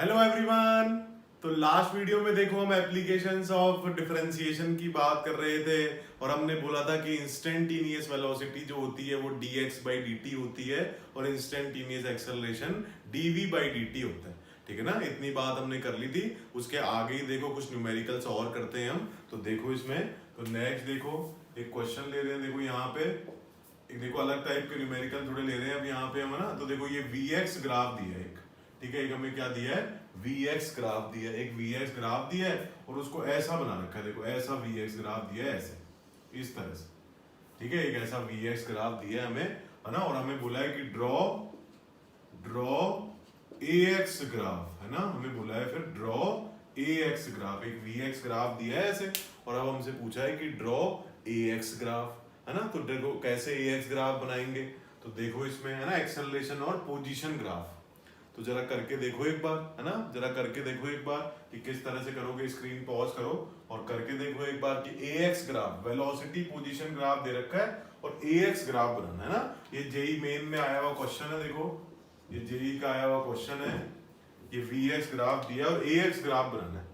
Hello everyone. तो last video में देखो हम एप्लीकेशंस ऑफ डिफरेंशिएशन की बात कर रहे थे और हमने बोला था कि इंस्टेंटेनियस वेलोसिटी जो होती है वो dx/dt होती है और इंस्टेंटेनियस एक्सेलरेशन dv/dt होता है। ठीक है ना, इतनी बात हमने कर ली थी। उसके आगे ही देखो कुछ न्यूमेरिकल्स और करते हैं हम। तो देखो इसमें, तो नेक्स्ट देखो एक क्वेश्चन ले रहे हैं। देखो यहाँ पे एक देखो अलग टाइप के न्यूमेरिकल थोड़े ले रहे हैं अब यहाँ पे हम, है ना। तो देखो ये vx ग्राफ दिया है एक, ठीक है। एक हमें क्या दिया है, vx ग्राफ दिया है, एक vx ग्राफ दिया है और उसको ऐसा बना रखा है। देखो ऐसा vx ग्राफ दिया है, ऐसे इस तरह से, ठीक है। एक ऐसा vx ग्राफ दिया है हमें, है ना। और हमें बोला है कि ड्रॉ ax ग्राफ, है ना। हमें बोला है फिर ड्रॉ ax ग्राफ, एक vx ग्राफ दिया है ऐसे। और अब हमसे पूछा है कि ड्रॉ ax ग्राफ, है ना। तो देखो कैसे ax ग्राफ बनाएंगे। तो देखो इसमें, है ना, एक्सेलरेशन और पोजीशन ग्राफ। तो जरा करके देखो एक बार, है ना, जरा करके देखो एक बार कि किस तरह से करोगे। स्क्रीन पॉज करो और करके देखो एक बार कि ax graph, velocity position graph दे रखा है और ax ग्राफ बनाना है ना। ये जेई मेन में आया हुआ क्वेश्चन है। देखो ये जेई का आया हुआ क्वेश्चन है। ये vx ग्राफ दिया और ax ग्राफ बनाना है।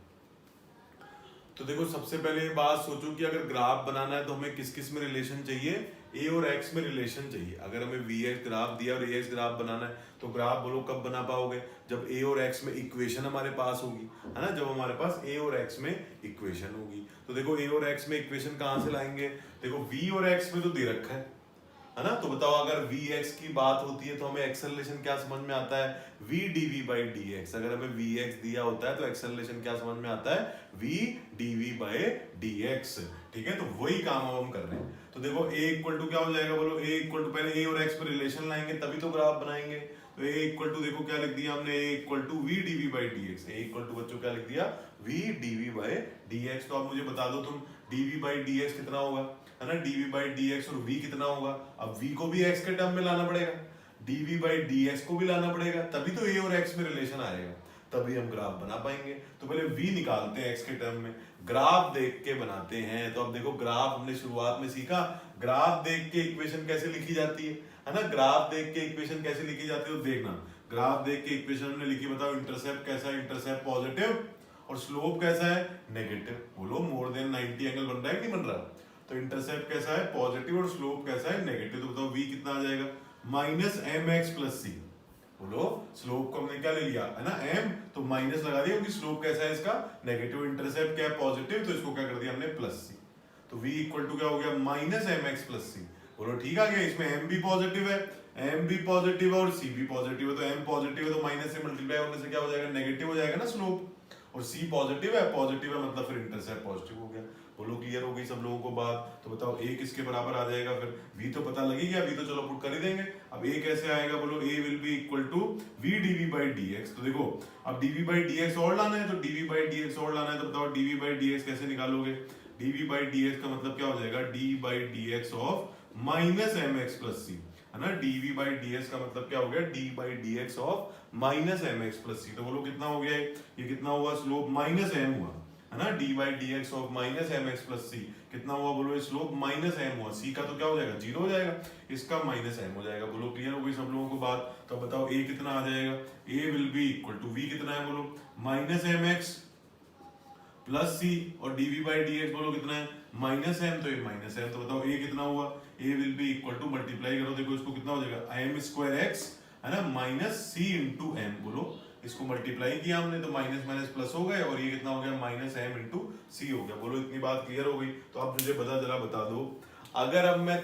तो देखो सबसे पहले ये बात सोचो कि अगर ग्राफ बनाना है तो हमें किस किस में रिलेशन चाहिए, a और x में रिलेशन चाहिए। अगर हमें vx ग्राफ दिया और ax ग्राफ बनाना है तो ग्राफ बोलो कब बना पाओगे, जब a और x में इक्वेशन हमारे पास होगी, है ना। जब हमारे पास a और x में इक्वेशन होगी। तो देखो a और x में इक्वेशन कहाँ से लाएंगे। देखो v और x में तो दे रखा है ना। तो बताओ अगर vx की बात होती है तो हमें एक्सेलरेशन क्या समझ में आता है, v dv/dx। अगर हमें vx दिया होता है तो एक्सेलरेशन क्या समझ में आता है, v dv/dx। ठीक है, तो वही काम अब हम कर रहे हैं। तो देखो a इक्वल टू क्या हो जाएगा, बोलो a इक्वल टू, पहले a और x में रिलेशन लाएंगे तभी तो ग्राफ बनाएंगे। तो a इक्वल टू देखो क्या लिख दिया हमने, a equal to v dv/dx। a equal to बच्चों क्या लिख दिया, v dv/dx। तो अब मुझे बता दो तुम dv/dx कितना होगा, है ना। dv/dx और v कितना होगा। अब v को भी x के टर्म में लाना पड़ेगा, dv/dx को भी लाना पड़ेगा, तभी तो a और x में रिलेशन आएगा, तभी हम ग्राफ बना पाएंगे। तो पहले v निकालते हैं x के टर्म में, ग्राफ देख के बनाते हैं। तो अब देखो ग्राफ हमने शुरुआत में सीखा, ग्राफ देख के इक्वेशन कैसे लिखी जाती है ना। ग्राफ देख के इक्वेशन कैसे लिखी जाती है तो देखना, ग्राफ देख के इक्वेशन हमने लिखी। बताओ इंटरसेप्ट कैसा है, इंटरसेप्ट पॉजिटिव और स्लोप कैसा है, नेगेटिव। बोलो मोर देन 90 एंगल बन रहा है कि नहीं बन रहा। तो इंटरसेप्ट कैसा है, पॉजिटिव, और स्लोप कैसा है, नेगेटिव। तो बताओ v कितना आ जाएगा, -mx+c। बोलो स्लोप को हमने क्या ले लिया, है ना, m, तो माइनस लगा दिया क्योंकि स्लोप कैसा है इसका, नेगेटिव। इंटरसेप्ट क्या है, पॉजिटिव, तो इसको क्या कर दिया हमने, +c। तो v इक्वल टू क्या हो गया, -mx+c। बोलो ठीक आ गया। इसमें m भी पॉजिटिव है, m भी पॉजिटिव है और c भी पॉजिटिव है। तो m पॉजिटिव है तो माइनस से मल्टीप्लाई होने से क्या हो जाएगा, नेगेटिव हो जाएगा ना स्लोप। और c पॉजिटिव है मतलब फिर इंटरसेप्ट पॉजिटिव हो गया। बोलो क्लियर हो गई सब लोगों को बात। तो बताओ a किसके बराबर आ जाएगा, फिर v तो पता लगी गया, v तो चलो पुट कर ही देंगे। अब a कैसे आएगा, बोलो a will be equal to v dv/dx। तो देखो अब dv/dx और लाना है, तो dv/dx और लाना है। तो बताओ dv/dx कैसे निकालोगे, dv/dx का मतलब क्या हो जाएगा, d/dx ऑफ -mx+c, है ना। dv/dx का मतलब क्या हो गया, d/dx ऑफ -mx+c। तो बोलो कितना हो गया, ये कितना हुआ, स्लोप -m हुआ, है ना। d/dx ऑफ -mx+c कितना हुआ, बोलो स्लोप -m हुआ। c का तो क्या हो जाएगा, 0 हो जाएगा, इसका -m हो जाएगा। बोलो क्लियर हो गई सब लोगों को बात। तो बताओ a कितना आ जाएगा, a will be equal to, v कितना है, बोलो -mx+c, और dv/dx बोलो कितना है, -m, तो ये -m। तो बताओ a कितना हुआ, a will be equal to, multiply करो, देखो इसको कितना हो जाएगा, m²x, है ना, -c/m। बोलो इसको मल्टीप्लाई किया हमने तो माइनस माइनस प्लस हो गए और ये कितना हो गया, -m/c हो गया। बोलो इतनी बात क्लियर हो गई। तो अब मुझे जरा बता दो, अगर अब मैं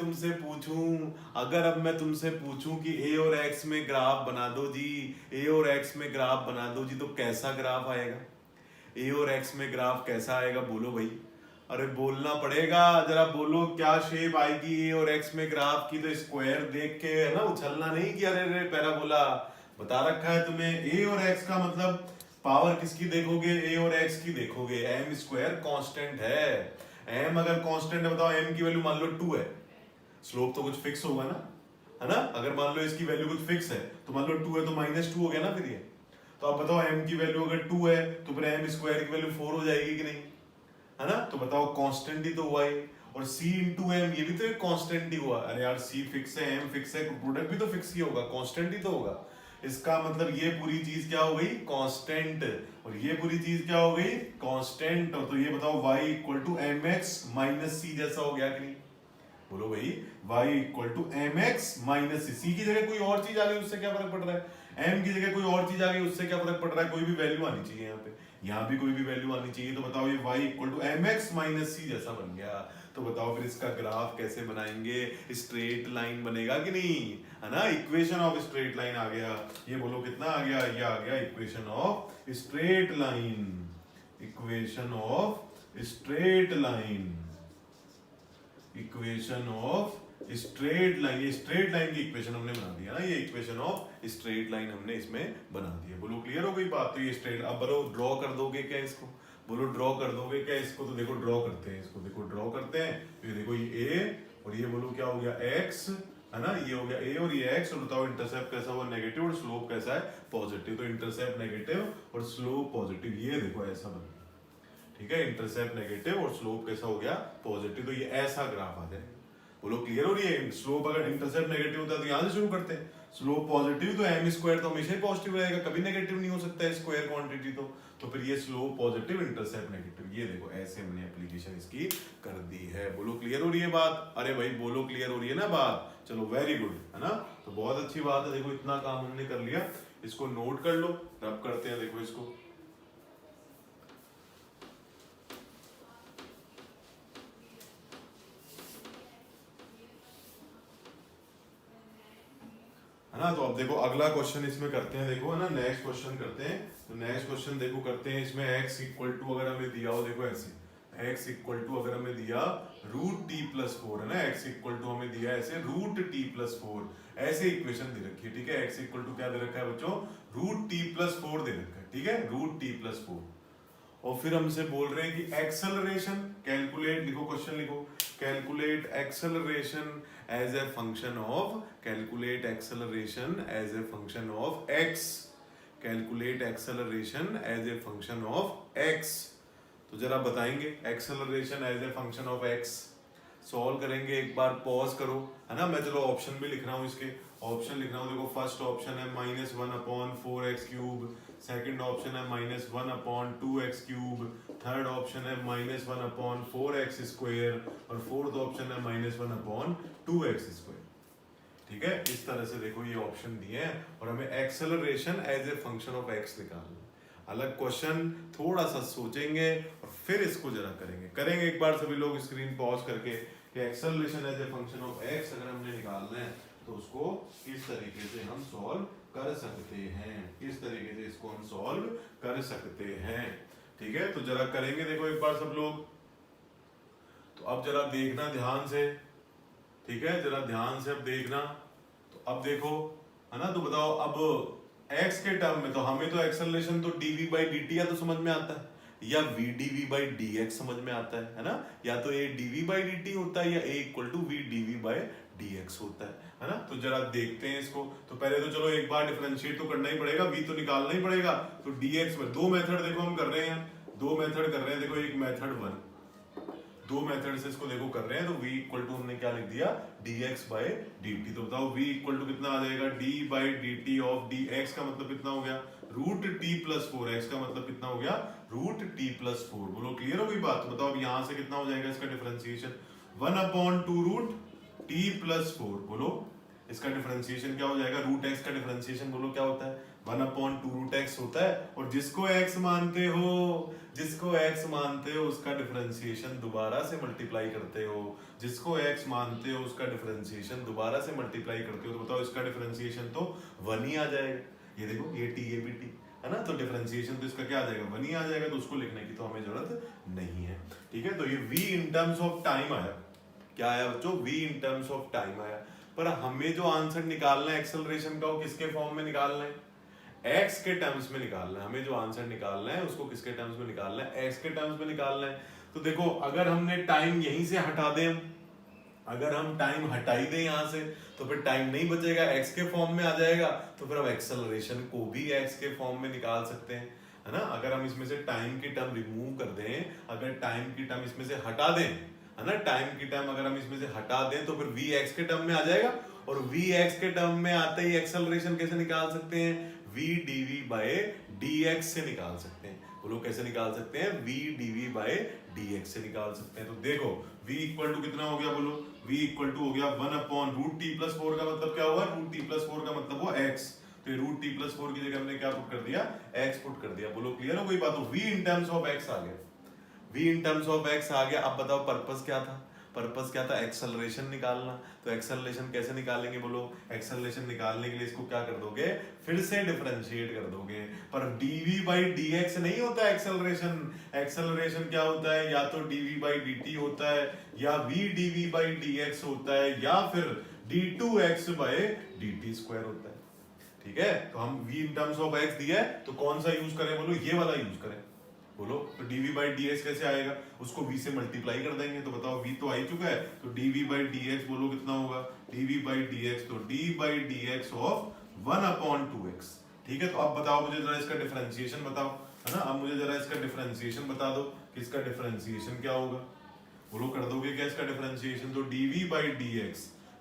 तुमसे पूछूं कि a और x में ग्राफ बना दो जी, a और x में ग्राफ बना दो जी, तो कैसा ग्राफ आएगा, a और x में ग्राफ कैसा आएगा, बोलो भाई। अरे बोलना पड़ेगा, जरा बोलो क्या शेप आएगी a और x में ग्राफ की। तो स्क्वायर देख के, है ना, उछलना नहीं कि अरे रे पैराबोला बता रखा है तुम्हें। a और x का मतलब पावर किसकी देखोगे, a और x की देखोगे। m² कांस्टेंट है, m अगर कांस्टेंट है, बताओ m की वैल्यू मान लो 2 है, स्लोप तो कुछ फिक्स होगा ना, है ना। अगर मान लो इसकी वैल्यू कुछ फिक्स है तो मान लो 2 है तो -2 हो गया ना फिर ये। तो अब बताओ m की वैल्यू अगर 2 है तो फिर m² की वैल्यू 4 हो जाएगी कि नहीं, है ना। तो बताओ कांस्टेंट ही तो हुआ है। और c इंटू m, ये भी तो एक कांस्टेंट ही हुआ। अरे यार c फिक्स है, m फिक्स है, प्रोडक्ट भी तो फिक्स ही होगा, कांस्टेंट ही तो होगा। इसका मतलब ये पूरी चीज क्या हो गई, कांस्टेंट, और ये पूरी चीज क्या हो गई, कांस्टेंट। और तो ये बताओ y equal to M X minus C जैसा हो गया कि नहीं, बोलो भाई y equal to M X minus C, C की जगह कोई और चीज आ गई उससे क्या फर्क पड़ रहा है, m की जगह कोई और चीज आ गई उससे क्या फर्क पड़ रहा है, कोई भी वैल्यू आनी चाहिए यहाँ पे, यहाँ भी कोई भी वैल्यू आनी चाहिए। तो बताओ ये y equal to M X minus C जैसा बन गया। तो बताओ फिर इसका ग्राफ कैसे बनाएंगे, स्ट्रेट लाइन बनेगा कि नहीं, है ना, इक्वेशन ऑफ स्ट्रेट लाइन आ गया। ये बोलो कितना आ गया, ये आ गया equation of straight line, equation of straight line, equation of straight line. ये स्ट्रेट लाइन की इक्वेशन हमने बना दिया ना, ये इक्वेशन ऑफ स्ट्रेट लाइन हमने इसमें बना दिया। बोलो क्लियर हो गई बात। तो ये स्ट्रेट, अब बोलो ड्रॉ कर दोगे क्या इसको, बोलो ड्रॉ कर दोगे क्या इसको, तो देखो ड्रॉ करते हैं इसको, देखो ड्रॉ करते हैं। तो ये देखो ये a और ये बोलो क्या हो गया x, है ना, ये हो गया a और ये x। और बताओ इंटरसेप्ट कैसा हुआ, नेगेटिव, और स्लोप कैसा है, पॉजिटिव। तो इंटरसेप्ट नेगेटिव और स्लोप पॉजिटिव, ये देखो ऐसा बन गया, ठीक है, इंटरसेप्ट नेगेटिव और स्लोप कैसा हो गया, पॉजिटिव। तो ये ऐसा ग्राफ आ जाएगा। बोलो क्लियर हो रही है। स्लोप अगर इंटरसेप्ट नेगेटिव होता है तो यहां से शुरू करते हैं, स्लोप पॉजिटिव तो m स्क्वायर तो हमेशा ही पॉजिटिव रहेगा, कभी नेगेटिव नहीं हो सकता है स्क्वायर क्वांटिटी। तो फिर ये स्लोप पॉजिटिव, इंटरसेप्ट नेगेटिव, ये देखो ऐसे हमने एप्लीकेशन इसकी कर दी है। बोलो क्लियर हो रही है बात, अरे भाई बोलो क्लियर हो रही है ना बात, चलो वेरी गुड, है ना। तो बहुत अच्छी बात है, देखो इतना काम हमने कर लिया, इसको नोट कर लो, रब करते हैं देखो इसको। है ना। तो अब देखो अगला क्वेश्चन इसमें करते हैं, देखो है ना, नेक्स्ट क्वेश्चन करते हैं। तो नेक्स्ट क्वेश्चन देखो करते हैं, इसमें x इक्वल टू अगर हमें दिया हो, देखो ऐसे x इक्वल टू अगर हमें दिया रूट टी प्लस फोर, है ना, x इक्वल टू हमें दिया ऐसे रूट टी प्लस फोर, ऐसे इक्वेशन दे रखी है, ठीक है। x इक्वल टू क्या दे रखा है बच्चों, रूट टी प्लस फोर दे रखा है, ठीक है, रूट टी प्लस फोर। और फिर हमसे बोल रहे हैं कि एक्सेलरेशन कैलकुलेट, लिखो क्वेश्चन लिखो, calculate acceleration as a function of, calculate acceleration as a function of x, calculate acceleration as a function of x। तो जरा बताएंगे acceleration as a function of x, solve करेंगे, एक बार पॉज करो, है ना। मैं चलो ऑप्शन भी लिख रहा हूँ, इसके ऑप्शन लिख रहा हूँ। देखो फर्स्ट ऑप्शन है minus one upon four X cube, second option है minus one upon two X cube, third option है minus one upon four X square, और फोर्थ ऑप्शन है minus one upon two X square, ठीक है। इस तरह से देखो ये ऑप्शन दिए हैं, और हमें acceleration as a function of x निकालना। अलग क्वेश्चन, थोड़ा सा सोचेंगे और फिर इसको जरा करेंगे एक बार सभी लोग स्क्रीन पॉज करके, कि acceleration as a function of x अगर हमने निकालना है तो उसको किस तरीके से हम सॉल्व कर सकते हैं, किस तरीके से इसको हम सॉल्व कर सकते हैं, ठीक है। तो जरा करेंगे देखो एक बार सब लोग। तो अब जरा देखना ध्यान से, ठीक है, जरा ध्यान से अब देखना। तो अब देखो, है ना, तो बताओ अब x के टर्म में तो हमें तो एक्सेलरेशन तो dv बाई dt या तो समझ में आता है, या v dv बाई dx समझ में आता है ना, या तो a dv बाई dt होता है, या a equal to v dv by dx होता है ना। तो जरा देखते हैं इसको। तो पहले तो चलो एक बार डिफरेंशिएट तो करना ही पड़ेगा, v तो निकालना ही पड़ेगा। तो dx में दो मेथड देखो हम कर रहे हैं, दो मेथड कर रहे हैं, देखो एक मेथड वन, दो मेथड से इसको देखो कर रहे हैं। तो v इक्वल टू हमने क्या लिख दिया, dx बाय dt। तो बताओ v इक्वल टू कितना आ जाएगा, d by dt of dx का मतलब कितना हो गया, root t plus four, x का मतलब कितना हो गया, रूट t प्लस फोर। बोलो क्लियर हो गई बात। तो बताओ अब यहां से कितना हो जाएगा इसका differentiation, one upon two root t plus four. बोलो इसका डिफरेंशिएशन क्या हो जाएगा, रूट x का डिफरेंशिएशन बोलो क्या होता है, one upon two root x होता है। और जिसको x मानते हो, जिसको x मानते हो उसका डिफरेंशिएशन दोबारा से मल्टीप्लाई करते हो, जिसको x मानते हो उसका डिफरेंशिएशन दोबारा से मल्टीप्लाई करते हो। तो बताओ इसका डिफरेंशिएशन तो वन ही आ जाएगा। ये देखो ये t ये भी t है ना, तो डिफरेंशिएशन तो इसका क्या आ जाएगा, वन ही आ जाएगा। तो उसको लिखने की तो हमें जरूरत नहीं है, ठीक है। तो ये v in terms of time आया, क्या आया बच्चों, v in terms of time आया। पर हमें जो आंसर निकालना है एक्सेलरेशन का, वो किसके फॉर्म में निकालना है, x के टर्म्स में निकालना है। हमें जो आंसर निकालना है उसको किसके टर्म्स में निकालना है, x के टर्म्स में निकालना है। तो देखो अगर हमने टाइम यहीं से हटा दें, अगर हम टाइम हटा ही दें यहाँ से, तो फिर टाइम नहीं बचेगा, x के फॉर्म में आ जाएगा। तो फिर हम एक्सेलरेशन को भी x के फॉर्म में निकाल सकते हैं, है ना। अगर हम इसमें से टाइम की टर्म रिमूव कर दें, अगर टाइम की टर्म इसमें से हटा दें, है ना, टाइम की टर्म अगर हम इसमें से हटा दें, तो फिर v x के टर्म में आ जाएगा। और वी एक्स के टर्म में आते ही एक्सेलरेशन कैसे निकाल सकते हैं, वी डीवी बाय डीएक्स से निकाल सकते हैं। बोलो कैसे निकाल सकते हैं, वी डीवी बाय डीएक्स से निकाल सकते हैं। तो देखो v इक्वल टू कितना हो गया, बोलो v इक्वल टू हो गया 1/√t+4 का मतलब क्या हुआ, √t+4 का मतलब हुआ x, तो ये √t+4 की जगह हमने क्या पुट कर दिया, x पुट कर दिया। बोलो क्लियर हो कोई बात, तो v in terms of x आ गया, v in terms of x आ गया। अब बताओ पर्पस क्या था, पर्पस क्या था, एक्सेलरेशन निकालना। तो एक्सेलरेशन कैसे निकालेंगे, बोलो एक्सेलरेशन निकालने के लिए इसको क्या कर दोगे, फिर से डिफरेंशिएट कर दोगे। पर dv बाई dx नहीं होता एक्सेलरेशन, एक्सेलरेशन क्या होता है, या तो dv बाई dt होता है, या v dv बाई dx होता है, या फिर d2x बाय dt स्क्वायर होता है। ठीक है, तो हम v in terms of x दिया है तो कौन सा यूज करें, बोलो ये वाला यूज करें। बोलो तो dv बाई dx कैसे आएगा, उसको v से मल्टीप्लाई कर देंगे। तो बताओ v तो आ ही चुका है, तो dv बाई dx बोलो कितना होगा, dv बाई dx, तो d by dx of 1/2x। ठीक है, तो अब बताओ मुझे जरा इसका डिफरेंशिएशन बताओ, है ना। अब मुझे जरा इसका डिफरेंशिएशन बता दो कि इसका डिफरेंशिएशन क्या होगा। बोलो कर दोगे क्या इसका डिफरेंशिएशन, तो dv by dx,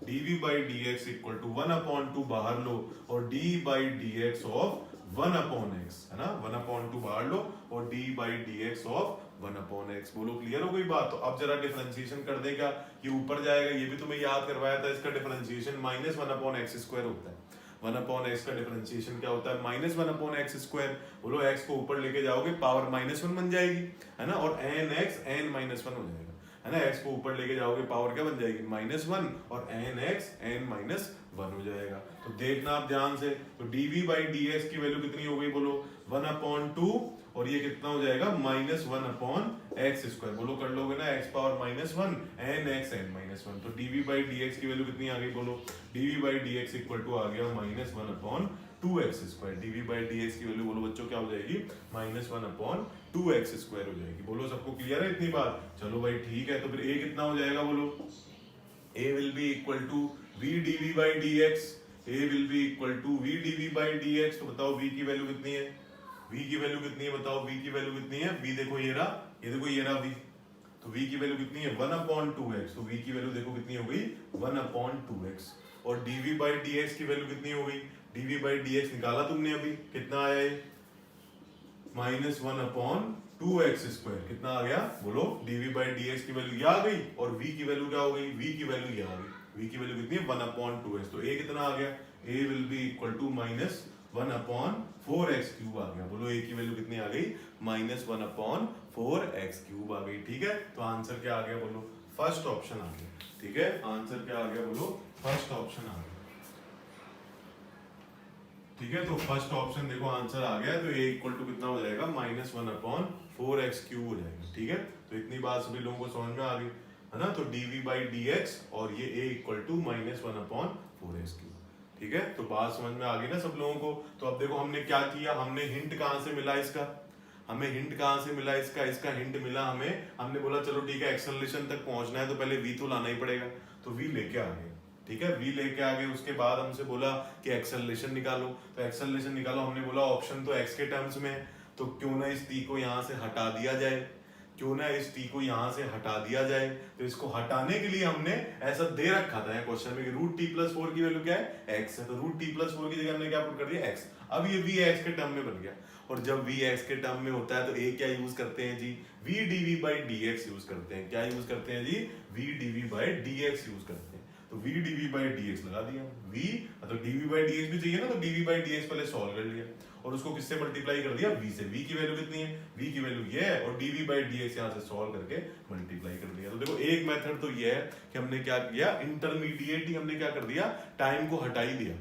dv by dx equal to 1/2 बाहर लो और d by dx of 1/x, है ना, 1/2 बाहर लो और d by dx of 1/x। बोलो क्लियर हो कोई बात। तो अब जरा डिफरेंशिएशन कर देगा, ये ऊपर जाएगा, ये भी तुम्हें याद करवाया था, इसका डिफरेंशिएशन -1/x² होता है। 1/x का डिफरेंशिएशन क्या होता है, -1/x²। बोलो x को ऊपर लेके जाओगे पावर -1 बन जाएगी, है ना, और nx n-1 हो जाएगा, है ना। x को ऊपर लेके जाओगे पावर क्या बन जाएगी, -1, और nx n-1 हो जाएगा। तो देखना आप ध्यान से, तो dv बाई dx की वैल्यू कितनी हो गई, बोलो 1/2, और ये कितना हो जाएगा -1/x²। बोलो कर लोगे ना, x पावर -1 nx n-1, तो dv बाई dx की वैल्यू कितनी आ गई, बोलो dv by dx equal to आ गया -1/2x²। dv बाई dx की वैल्यू बोलो बच्चों क्या हो जाएगी, -1/2x² हो जाएगी। बोलो सबको क्लियर है इतनी बात, चलो भाई ठीक है। तो फिर a कितना हो जाएगा, बोलो a will be equal to v dv by dx, a will be equal to v dv by dx। तो बताओ v की वैल्यू कितनी है, v की वैल्यू कितनी है, बताओ v की वैल्यू कितनी है, v देखो ये रहा, ये देखो ये रहा v, तो v की वैल्यू कितनी है 1/2x, तो v की वैल्यु देखो कितनी हो गई 1/2x। और dv बाई dx की वैल्यू कितनी हो गई, dv बाई dx निकाला तुमने अभी, कितना आया ये -1/2x²। कितना आ गया, बोलो dv बाई dx की वैल्यू ये आ गई, और v की वैल्यू क्या हो गई, v की वैल्यू ये आ गई, v की वैल्यू कितनी है 1/2x। तो a कितना आ गया, a will be equal to -1/4x³ आ गया। बोलो a की वैल्यू कितनी आ गई, -1/4x³ आ गई। ठीक है, तो आंसर क्या आ गया, बोलो फर्स्ट ऑप्शन आ गया। ठीक है, आंसर क्या आ गया, बोलो फर्स्ट ऑप्शन आ गया। ठीक है, तो फर्स्ट ऑप्शन देखो आंसर आ गया, तो a इक्वल टू कितना हो जाएगा -1/4x³ हो जाएगा। ठीक है, तो इतनी बात सभी लोगों को समझ में आ गई, है ना। तो dv बाई dx और ये a इक्वल टू -1/4x³। ठीक है, तो बात समझ में आ गई ना सब लोगों को। तो अब देखो हमने क्या किया, हमने हिंट कहाँ से मिला इसका, हमें हिंट कहाँ से मिला इसका, इसका हिंट मिला हमें, हमने बोला चलो ठीक है एक्सेलरेशन तक पहुंचना है तो पहले v तो लाना ही पड़ेगा, तो v लेके आ गए। ठीक है, v लेके आ गए, उसके बाद हमसे बोला कि एक्सेलरेशन निकालो, तो एक्सेलरेशन निकालो, हमने बोला ऑप्शन तो x के टर्म्स में है, तो क्यों ना इस t को यहाँ से हटा दिया जाए, क्यों ना इस t को यहाँ से हटा दिया जाए। तो इसको हटाने के लिए हमने ऐसा दे रखा था क्वेश्चन में कि √t+4 की वैल्यू क्या है, x है, तो √t+4 की जगह हमने क्या पुट कर दिया, x। अब ये v x के टर्म में बन गया, और जब v x के टर्म में होता है तो a क्या यूज करते हैं जी, v dv by dx use करते हैं। क्या यूज करते हैं जी, v dv by dx use करते हैं। तो v dv बाई dx लगा दिया, v तो dv बाई dx भी चाहिए ना, तो dv बाई dx पहले सॉल्व कर लिया, और उसको किससे मल्टीप्लाई कर दिया, v से। v की वैल्यू कितनी है, v की वैल्यू ये है, और dv बाई dx यहाँ से सॉल्व करके मल्टीप्लाई कर दिया। तो देखो एक मेथड तो ये है कि हमने क्या किया, इंटरमीडिएट ही हमने क्या कर दिया, टाइम को हटा ही दिया।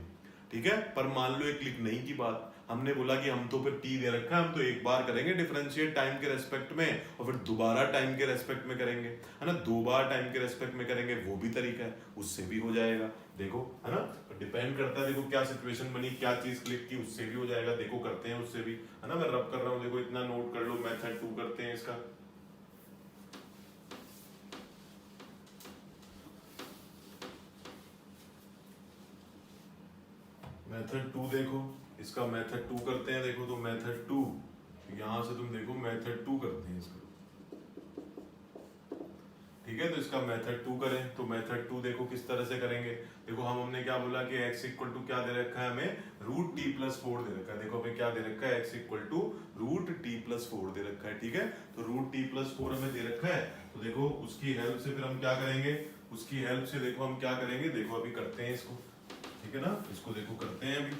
ठीक है, पर मान लो एक क्लिक नहीं की बात, हमने बोला कि हम तो फिर t दे रखा है, हम तो एक बार करेंगे डिफरेंशिएट टाइम के रेस्पेक्ट में, और फिर दोबारा टाइम के रेस्पेक्ट में करेंगे, है ना, 2 बार टाइम के रेस्पेक्ट में करेंगे, वो भी तरीका है, उससे भी हो जाएगा। देखो है ना, तो डिपेंड करता है, देखो क्या सिचुएशन बनी, क्या चीज क्लिक की, उससे भी हो जाएगा। देखो करते हैं उससे भी, है ना, मैं रब कर रहा हूँ, देखो इतना नोट कर लो, मेथड 2 करते हैं इसका। मेथड 2 देखो, इसका मेथड 2 करते हैं। देखो तो मेथड 2 यहां से तुम देखो, मेथड 2 करते हैं इसका। ठीक है। तो इसका मेथड 2 करें, तो मेथड 2 देखो किस तरह से करेंगे। देखो हमने क्या बोला कि x इक्वल टू क्या दे रखा है हमें, रूट टी प्लस 4 दे रखा है। देखो हमें क्या दे रखा है, x equal to root t plus 4 दे रखा है, ठीक है। तो रूट टी प्लस 4 हमें दे रखा है, तो देखो उसकी हेल्प से फिर हम क्या करेंगे, उसकी हेल्प से देखो हम क्या करेंगे, देखो अभी करते हैं इसको, ठीक है ना। इसको देखो करते हैं अभी।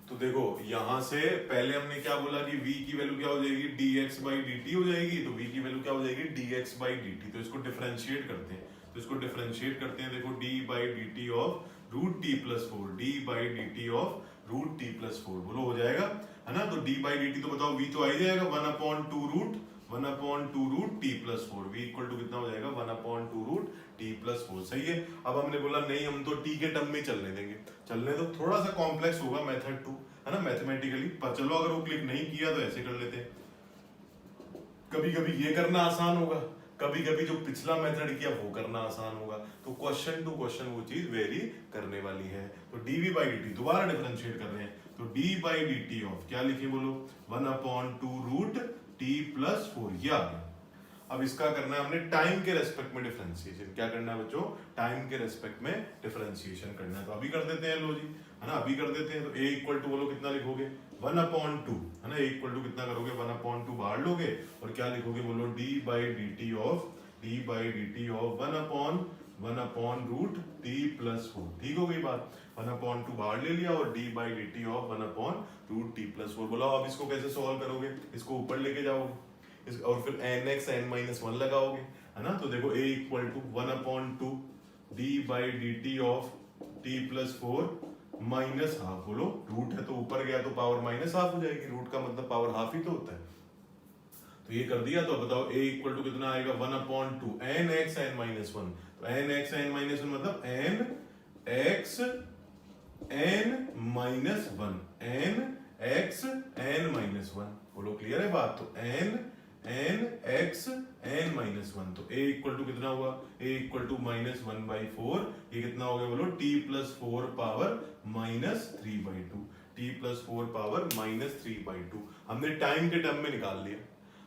तो देखो यहां से पहले हमने क्या बोला कि v की वैल्यू क्या हो जाएगी, dx बाई dt हो जाएगी। तो v की वैल्यू क्या हो जाएगी, dx बाई dt। तो इसको डिफरेंशिएट करते हैं, तो इसको डिफरेंशिएट करते हैं। देखो d by dt of root t plus 4, d by dt of root t plus 4, बोलो हो जाएगा, है ना। तो d बाई dt तो बताओ v तो आ ही जाएगा 1/2 root t plus 4, v equal to कितना हो जाएगा 1/2 रूट टी प्लस 4, सही है। अब हमने बोला नहीं हम तो t के टर्म में चलने देंगे, चलने तो थोड़ा सा कॉम्प्लेक्स होगा मेथड 2, है ना, मैथमेटिकली। पर चलो अगर वो क्लिक नहीं किया तो ऐसे कर लेते हैं। कभी कभी ये करना आसान होगा, कभी कभी जो पिछला मेथड किया वो करना आसान होगा। तो क्वेश्चन टू क्वेश्चन वो चीज वेरी करने वाली है। तो dv बाई dt दोबारा डिफरेंशिएट कर रहे हैं, तो d बाई dt ऑफ क्या लिखे बोलो, 1/2 रूट t प्लस 4, ये आ गया। अब इसका करना है हमने टाइम के रेस्पेक्ट में डिफरेंशिएशन। क्या करना है बच्चों, टाइम के रेस्पेक्ट में डिफरेंशिएशन करना है। तो अभी कर देते हैं लो जी, है ना, अभी कर देते हैं। तो a इक्वल टू बोलो कितना लिखोगे 1/2, है ना, a इक्वल टू कितना करोगे 1/2 बाहर लोगे और क्या लिखोगे बोलो d by dt of 1/1 root t plus 4, ठीक हो गई बात। 1/2 बाहर ले लिया और d by dt of 1/, root t plus 4। बोलो अब इसको कैसे सॉल्व करोगे, इसको ऊपर लेके जाओगे और फिर nx n-1 लगाओगे, है ना। तो देखो a equal to 1/2 d by dt of t plus 4 minus half, बोलो रूट है तो ऊपर गया तो पावर माइनस हाफ हो जाएगी, रूट का मतलब पावर हाफ ही तो होता है। तो ये कर दिया, तो बताओ a इक्वल टू कितना आएगा 1/2 nx n-1। तो nx n-1 मतलब nx n-1, nx n-1, बोलो क्लियर है बात। तो nx n-1, तो a इक्वल टू कितना हुआ, a इक्वल टू -1/4, ये कितना हो गया बोलो t plus 4 power -3/2, t plus 4 power -3/2। हमने टाइम के टर्म में निकाल लिया,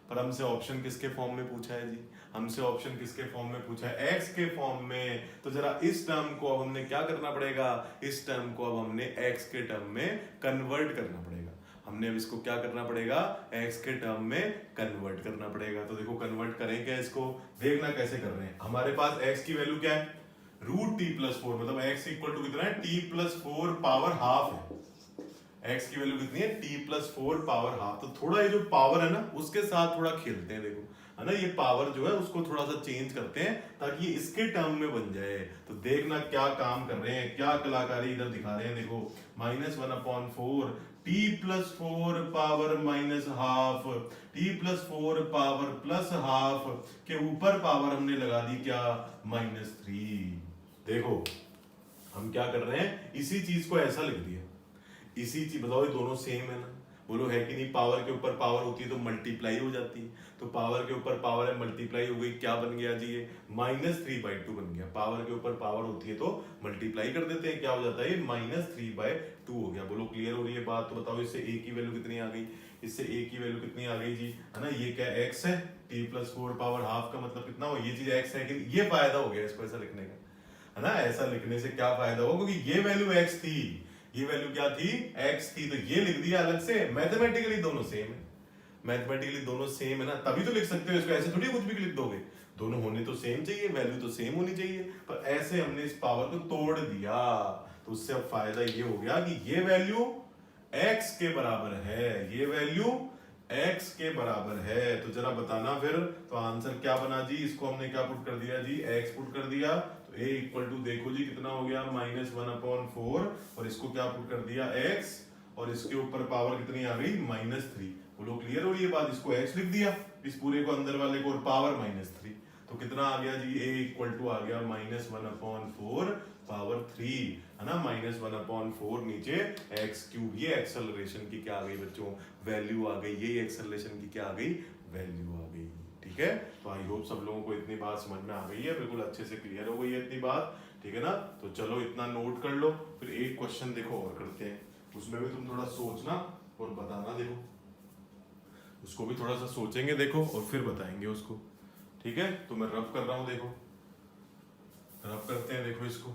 पर हमसे ऑप्शन किसके फॉर्म में पूछा है जी, हमसे ऑप्शन किसके फॉर्म में पूछा है, x के फॉर्म में। तो जरा इस टर्म को अब हमने क्या करना पड़ेगा, इस टर्म को अब हमने x के टर्म में कन्वर्ट करना पड़ेगा। हमने अब इसको क्या करना पड़ेगा, x के टर्म में कन्वर्ट करना पड़ेगा। तो देखो कन्वर्ट करें क्या, इसको देखना कैसे कर रहे हैं। हमारे पास x की वैल्यू क्या है, रूट t प्लस 4, मतलब x इक्वल टू कितना है, t प्लस 4 पावर हाफ है। x की वैल्यू कितनी है, t प्लस 4 पावर हाफ। तो थोड़ा ये जो पावर है ना उसके साथ थोड़ा खेलते हैं, देखो है ना, ये पावर जो है उसको थोड़ा सा चेंज करते हैं ताकि ये इसके टर्म में बन जाए। तो देखना क्या काम कर रहे हैं, क्या कलाकारी इधर दिखा रहे हैं। देखो -1/4 t plus 4 power minus half, t plus 4 power plus half के ऊपर पावर हमने लगा दी क्या, -3। देखो हम क्या कर रहे हैं, इसी चीज को ऐसा लिख दिया, इसी चीज, बताओ ये दोनों सेम है ना, बोलो है कि नहीं। पावर के ऊपर पावर होती है तो मल्टीप्लाई हो जाती है, तो पावर के ऊपर पावर है मल्टीप्लाई हो गई, क्या बन गया जी, ये -3/2 बन गया। पावर के ऊपर पावर होती है तो मल्टीप्लाई कर देते हैं, क्या हो जाता है ये -3/2 हो गया। बोलो क्लियर हो रही है बात। तो बताओ इससे a की वैल्यू कितनी आ गई, इससे a की वैल्यू कितनी आ गई जी, है ना। ये क्या x है, t प्लस 4 पावर हाफ का मतलब कितना हो, ये चीज x है कि ये फायदा हो गया इसको ऐसा लिखने का, है ना। ऐसा लिखने से क्या फायदा होगा, क्योंकि ये वैल्यू x थी, ये वैल्यू क्या थी, x थी, तो ये लिख दिया अलग से। मैथमेटिकली दोनों सेम है, मैथमेटिकली दोनों सेम है ना, तभी तो लिख सकते हो इसको, ऐसे थोड़ी कुछ भी लिख दोगे। दोनों होने तो सेम चाहिए, वैल्यू तो सेम होनी चाहिए, पर ऐसे हमने इस पावर को तोड़ दिया। तो उससे अब फायदा ये हो गया कि ये वैल्यू x के बराबर है, ये वैल्यू x के बराबर है। तो जरा बताना फिर, तो आंसर क्या बना जी, इसको हमने क्या पुट कर दिया जी, x पुट कर दिया। तो a इक्वल टू देखो जी कितना हो गया -1/4, और इसको क्या पुट कर दिया x, और इसके ऊपर पावर कितनी आ गई -3। बोलो क्लियर हो रही है बात। इसको x लिख दिया, इस पूरे को अंदर वाले को, और पावर -3, तो कितना आ गया जी, a इक्वल टू आ गया -1/4 पावर 3, है ना, -1/4 नीचे x³। ये एक्सेलरेशन की क्या आ गई बच्चों, वैल्यू आ गई, ये एक्सेलरेशन की क्या आ गई, वैल्यू आ गई। ठीक है, तो आई होप सब लोगों को इतनी बात समझ में आ गई है, बिल्कुल अच्छे से क्लियर हो गई है इतनी बात, ठीक है ना। तो चलो इतना नोट कर लो, फिर एक क्वेश्चन देखो और करते हैं, उसमें भी तुम थोड़ा सोचना और बताना देखो, उसको भी थोड़ा सा सोचेंगे देखो और फिर बताएंगे उसको, ठीक है। तो मैं रफ कर रहा हूँ, देखो रफ करते हैं, देखो इसको।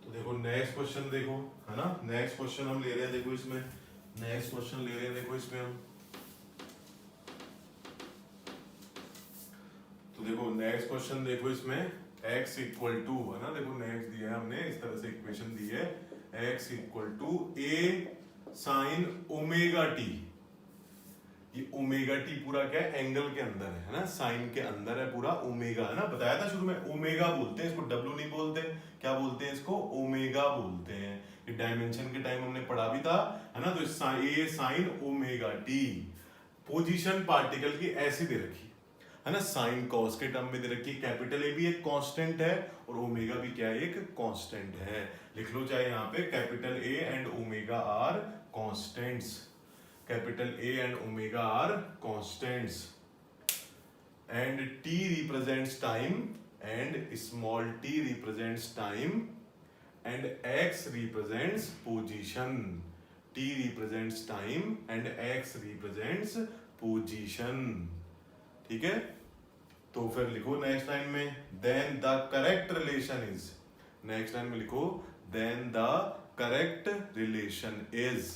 तो देखो नेक्स्ट क्वेश्चन देखो, है ना, नेक्स्ट क्वेश्चन हम ले रहे हैं, देखो इसमें नेक्स्ट क्वेश्चन ले रहे हैं, देखो इसमें हम, तो देखो नेक्स्ट क्वेश्चन देखो इसमें x इक्वल टू, है ना, देखो नेक्स्ट दिया है हमने, इस तरह से इक्वेशन दी है, x equal to a sine omega T. ये ओमेगा टी पूरा क्या है, एंगल के अंदर है ना, साइन के अंदर है पूरा, ओमेगा है ना, बताया था शुरू में, ओमेगा बोलते हैं इसको, डब्ल्यू नहीं बोलते, क्या बोलते हैं इसको, ओमेगा बोलते हैं। ये डायमेंशन के टाइम हमने पढ़ा भी था, है ना। तो A sine omega T, position particle की ऐसी दे रखी है ना, साइन कॉस के टर्म में दे रखी, कैपिटल ए भी एक कांस्टेंट है और ओमेगा भी क्या है, एक कांस्टेंट है। लिख लो चाहे यहाँ पे capital A and omega are constants, capital A and omega are constants, and t represents time and small t represents time and x represents position. T represents time and x represents position, ठीक है। तो फिर लिखो next line में, then the correct relation is, next line में लिखो then the correct relation is.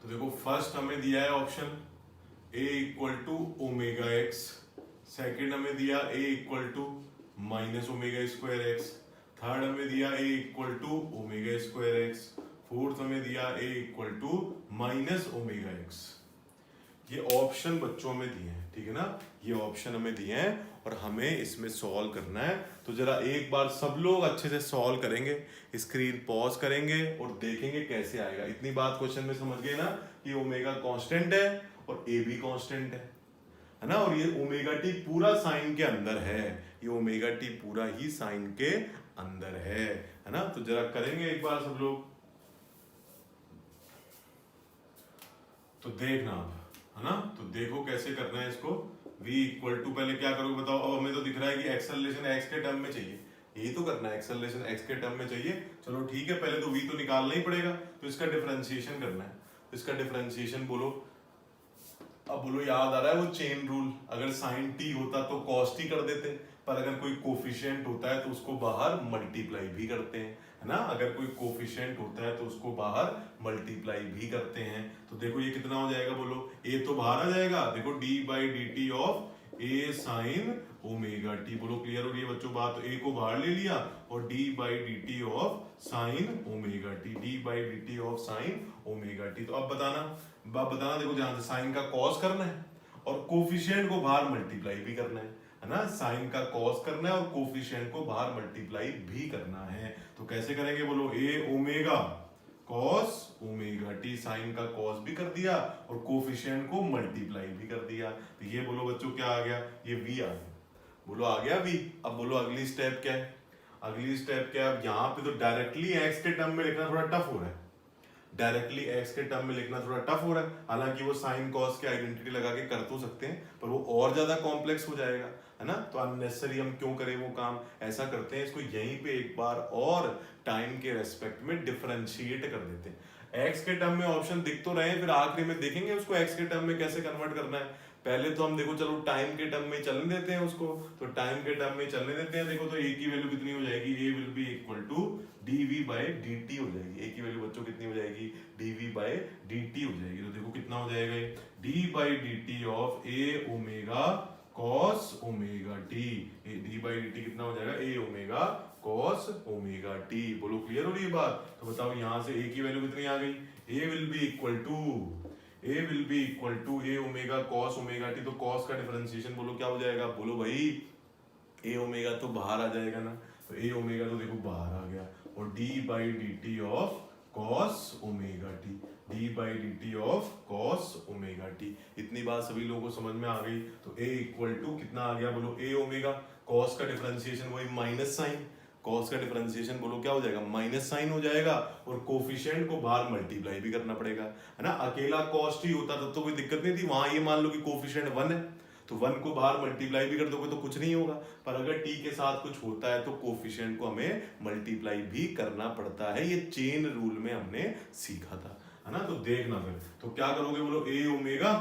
तो देखो फर्स्ट हमें दिया है option a equal to omega x, second हमें दिया a equal to minus omega square x, third हमें दिया a equal to omega square x, fourth हमें दिया a equal to minus omega x. ये ऑप्शन बच्चों में दिए हैं, ठीक है ना, ये ऑप्शन हमें दिए हैं और हमें इसमें सॉल्व करना है। तो जरा एक बार सब लोग अच्छे से सॉल्व करेंगे, स्क्रीन पॉज करेंगे और देखेंगे कैसे आएगा। इतनी बात क्वेश्चन में समझ गए ना कि ओमेगा कांस्टेंट है और ए भी कांस्टेंट है ना, और ये ओमेगा टी पूरा साइन के अंदर है, ये ओमेगा टी पूरा ही साइन के अंदर है ना। तो जरा करेंगे एक बार सब लोग, तो देखना आप, है ना। तो देखो कैसे करना है इसको, v इक्वल टू, पहले क्या करोगे बताओ। अब हमें तो दिख रहा है कि एक्सेलरेशन x के टर्म में चाहिए, यही तो करना है, एक्सेलरेशन x के टर्म में चाहिए। चलो ठीक है, पहले तो v तो निकालना ही पड़ेगा, तो इसका डिफरेंशिएशन करना है। तो इसका डिफरेंशिएशन बोलो, अब बोलो याद आ रहा है वो चेन रूल, अगर साइन t होता तो cos t कर देते, पर अगर कोई कोफिशिएंट होता है तो उसको बाहर मल्टीप्लाई भी करते हैं, है ना। अगर कोई कोफिशिएंट होता है तो उसको बाहर मल्टीप्लाई भी करते हैं। तो देखो ये कितना हो जाएगा, बोलो a तो बाहर आ जाएगा, देखो d by D T of a sine omega T, बोलो क्लियर हो रही है बच्चों बात। तो a को बाहर ले लिया और d by D T of sine omega T, d by D T of sine omega T. तो अब बताना देखो, ध्यान से, साइन का कॉस करना है और कोफिशिएंट को बाहर मल्टीप्लाई भी करना है ना, साइन का कॉस करना है और कोफिशिएंट को बाहर मल्टीप्लाई भी करना है। तो कैसे करेंगे, बोलो a omega cos omega t, sine का कॉस भी कर दिया और कोफिशिएंट को मल्टीप्लाई भी कर दिया। तो ये बोलो बच्चों क्या आ गया, ये v आ गया, बोलो आ गया v। अब बोलो अगली स्टेप क्या है, अगली स्टेप क्या है, अब यहाँ पे तो डायरेक्टली x के टर्म में लिखना थोड़ा टफ हो रहा है, डायरेक्टली x के टर्म में लिखना थोड़ा टफ हो रहा है। हालांकि वो साइन कॉस के आइडेंटिटी लगा के कर तो सकते हैं, पर वो और ज्यादा कॉम्प्लेक्स हो जाएगा, है ना। तो अननेसेसरी हम क्यों करें वो काम, ऐसा करते हैं इसको यहीं पे एक बार और टाइम के रेस्पेक्ट में डिफरेंशिएट कर देते हैं। x के टर्म में ऑप्शन दिख तो रहे हैं, फिर आखिरी में देखेंगे उसको x के टर्म में कैसे कन्वर्ट करना है। पहले तो हम देखो चलो टाइम के टर्म में चलने देते हैं उसको, तो टाइम के टर्म में चलने देते हैं। देखो तो a की वैल्यू कितनी हो जाएगी, a will be equal to dv by dt हो जाएगी, a की वैल्यू बच्चों कितनी हो जाएगी, dv बाय dt हो जाएगी। तो देखो कितना हो जाएगा, d by dt of a omega cos omega t, d by dt कितना हो जाएगा, a omega cos omega t। बोलो क्लियर हो रही है बात। तो बताओ यहाँ से a की वैल्यू कितनी आ गई, a will be equal to a omega cos omega t। तो cos का डिफरेंशिएशन बोलो क्या हो जाएगा, बोलो भाई a ओमेगा तो बाहर आ जाएगा ना, तो a ओमेगा तो देखो बाहर आ गया, और d by D T of cos omega t, d by D T of cos omega t। इतनी बात सभी लोगों को समझ में आ गई। तो a इक्वल टू कितना आ गया, बोलो a ओमेगा, cos का डिफरेंशिएशन वही माइनस साइन, कॉस का डिफरेंशिएशन बोलो क्या हो जाएगा, माइनस साइन हो जाएगा, और कोफिशिएंट को बाहर मल्टीप्लाई भी करना पड़ेगा, है ना। अकेला कॉस्ट ही होता तब तो कोई दिक्कत नहीं थी, वहां ये मान लो कि कोफिशिएंट 1 है तो 1 को बाहर मल्टीप्लाई भी कर दोगे तो कुछ नहीं होगा, पर अगर टी के साथ कुछ होता है तो कोफिशिएंट को हमें मल्टीप्लाई भी करना पड़ता है। ये चेन रूल में हमने सीखा था, है ना। तो देखना फिर तो क्या करोगे बोलो, ए ओमेगा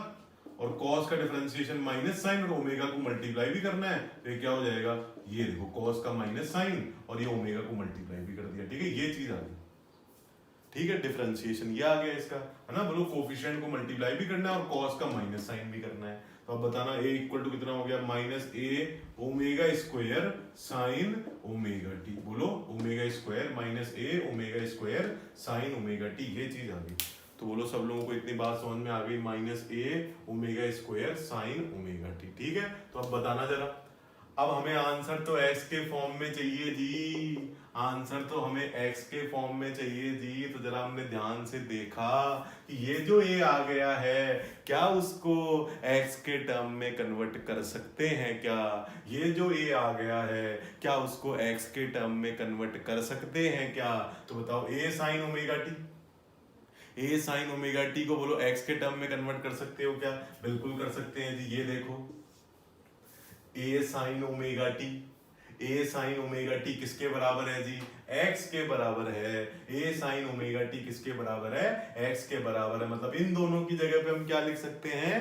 और कॉस का डिफरेंशिएशन माइनस साइन और ओमेगा को मल्टीप्लाई भी करना है, तो ये क्या हो जाएगा, ये देखो कॉस का माइनस साइन और ये ओमेगा को मल्टीप्लाई भी कर दिया, ठीक है, ये चीज आ गई, ठीक है। डिफरेंशिएशन ये आ गया इसका, है ना। बोलो कोफिशिएंट को मल्टीप्लाई भी करना है और कॉस का माइनस साइन भी करना है, तो अब बताना a इक्वल टू कितना हो गया, minus A omega square sine omega T. बोलो omega square minus A omega square sine omega T, ये चीज आ गई। तो बोलो सब लोगों को इतनी बात समझ में आ गई, minus A omega square sine omega T, ठीक है। तो अब बताना जरा, अब हमें आंसर तो x के फॉर्म में चाहिए जी, आंसर तो हमें x के फॉर्म में चाहिए जी। तो जरा हमने ध्यान से देखा कि ये जो a आ गया है क्या उसको x के टर्म में कन्वर्ट कर सकते हैं क्या, ये जो a आ गया है क्या उसको x के टर्म में कन्वर्ट कर सकते हैं क्या। तो बताओ a sine omega T, a sine omega T को बोलो x के टर्म में कन्वर्ट कर सकते हो क्या, बिल्कुल कर सकते हैं जी। ये देखो a sine omega T, a sine omega T किसके बराबर है जी, x के बराबर है। a साइन ओमेगा टी किसके बराबर है, x के बराबर है, मतलब इन दोनों की जगह पे हम क्या लिख सकते हैं,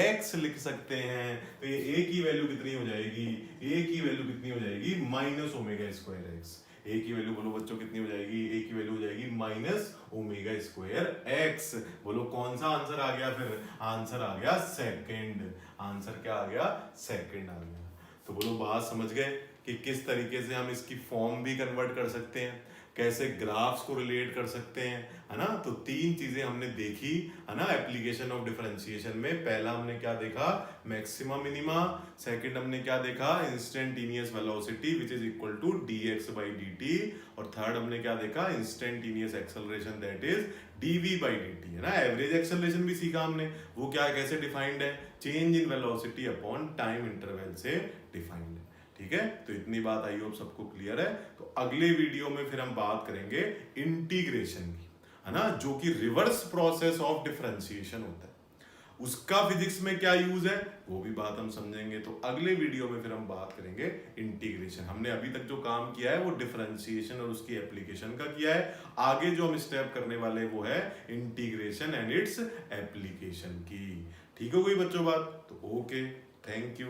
x लिख सकते हैं। तो ये a की वैल्यू कितनी हो जाएगी, a की वैल्यू कितनी हो जाएगी, minus omega square x। a की वैल्यू बोलो बच्चों कितनी हो जाएगी, a की वैल्यू हो जाएगी माइनस ओमेगा स्क्वायर x। बोलो कौन सा आंसर आ गया, फिर आंसर आ गया सेकंड, आंसर क्या आ गया, सेकंड आ गया। तो बोलो बात समझ गए कि किस तरीके से हम इसकी फॉर्म भी कन्वर्ट कर सकते हैं, कैसे ग्राफ्स को रिलेट कर सकते हैं, है ना। तो तीन चीजें हमने देखी, है ना, एप्लीकेशन ऑफ डिफरेंशिएशन में। पहला हमने क्या देखा, मैक्सिमा मिनिमा। सेकंड हमने क्या देखा, instantaneous velocity which is equal to dx by dt। और थर्ड हमने क्या देखा, instantaneous acceleration that is dv by dt, है ना। एवरेज एक्सेलरेशन भी सीखा हमने, वो क्या कैसे डिफाइंड है, change in velocity upon time interval से डिफाइंड है, ठीक है। तो इतनी बात आई होप सबको क्लियर है। तो अगले वीडियो में फिर हम बात करेंगे इंटीग्रेशन की, है ना, जो कि रिवर्स प्रोसेस ऑफ डिफरेंशिएशन होता है, उसका फिजिक्स में क्या यूज है वो भी बात हम समझेंगे। तो अगले वीडियो में फिर हम बात करेंगे इंटीग्रेशन। हमने अभी तक जो काम किया है वो डिफरेंशिएशन और उसकी एप्लीकेशन का किया है, आगे जो हम स्टेप करने वाले वो है इंटीग्रेशन एंड इट्स एप्लीकेशन की। ठीक हो गई बच्चों बात, तो ओके, थैंक यू।